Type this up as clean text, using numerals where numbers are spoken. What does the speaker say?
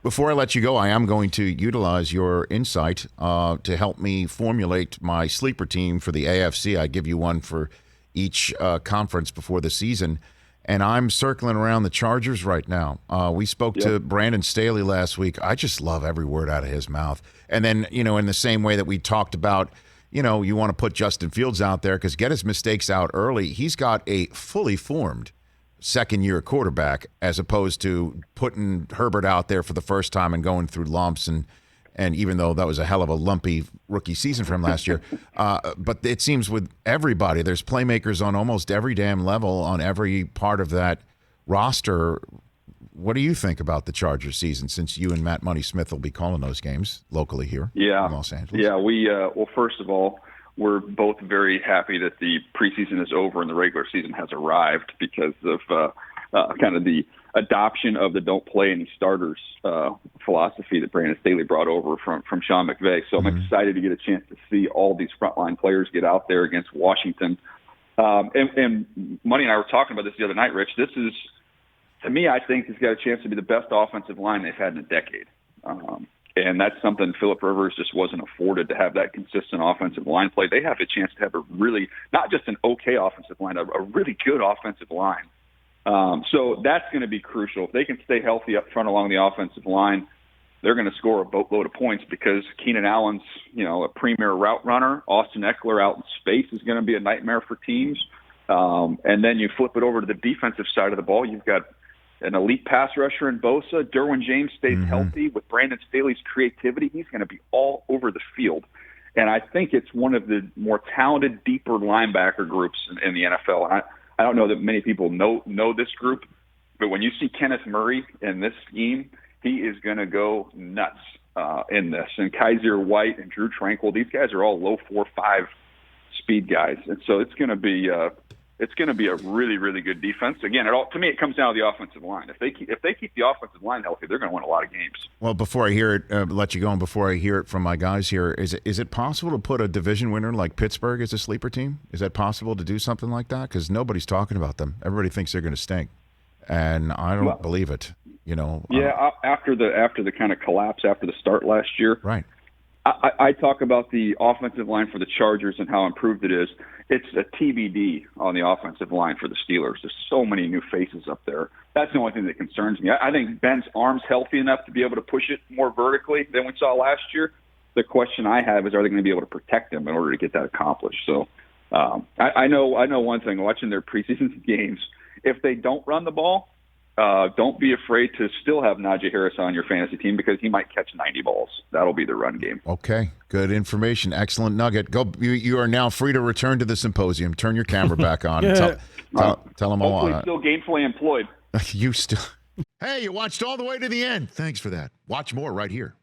Before I let you go, I am going to utilize your insight to help me formulate my sleeper team for the AFC. I give you one for each conference before the season, and I'm circling around the Chargers right now. We spoke to Brandon Staley last week. I just love every word out of his mouth. And then, in the same way that we talked about, you want to put Justin Fields out there because get his mistakes out early. He's got a fully formed second-year quarterback as opposed to putting Herbert out there for the first time and going through lumps. And even though that was a hell of a lumpy rookie season for him last year, but it seems with everybody, there's playmakers on almost every damn level on every part of that roster. What do you think about the Chargers season since you and Matt Money Smith will be calling those games locally here in Los Angeles? Yeah, well, first of all, we're both very happy that the preseason is over and the regular season has arrived because of kind of the adoption of the don't play any starters philosophy that Brandon Staley brought over from Sean McVay. So I'm excited to get a chance to see all these frontline players get out there against Washington. And Money and I were talking about this the other night, Rich. This is, to me, I think has got a chance to be the best offensive line they've had in a decade. And that's something Phillip Rivers just wasn't afforded to have that consistent offensive line play. They have a chance to have a really, not just an okay offensive line, a really good offensive line. So that's going to be crucial. If they can stay healthy up front along the offensive line, they're going to score a boatload of points because Keenan Allen's, a premier route runner. Austin Eckler out in space is going to be a nightmare for teams. And then you flip it over to the defensive side of the ball. You've got an elite pass rusher in Bosa. Derwin James stays healthy with Brandon Staley's creativity. He's going to be all over the field. And I think it's one of the more talented, deeper linebacker groups in the NFL. And I don't know that many people know this group, but when you see Kenneth Murray in this scheme, he is going to go nuts in this. And Kaiser White and Drew Tranquill, these guys are all low 4.5 speed guys. And so it's going to be a really, really good defense. Again, to me, it comes down to the offensive line. If they keep the offensive line healthy, they're going to win a lot of games. Well, before I hear it, let you go, and before I hear it from my guys here, is it possible to put a division winner like Pittsburgh as a sleeper team? Is that possible to do something like that? Because nobody's talking about them. Everybody thinks they're going to stink, and I don't believe it. After the kind of collapse after the start last year, right. I talk about the offensive line for the Chargers and how improved it is. It's a TBD on the offensive line for the Steelers. There's so many new faces up there. That's the only thing that concerns me. I think Ben's arm's healthy enough to be able to push it more vertically than we saw last year. The question I have is, are they going to be able to protect him in order to get that accomplished? So I know one thing, watching their preseason games, if they don't run the ball, don't be afraid to still have Najee Harris on your fantasy team because he might catch 90 balls. That'll be the run game. Okay, good information. Excellent nugget. Go. You are now free to return to the symposium. Turn your camera back on. Tell them all. Hopefully still gainfully employed. You still. Hey, you watched all the way to the end. Thanks for that. Watch more right here.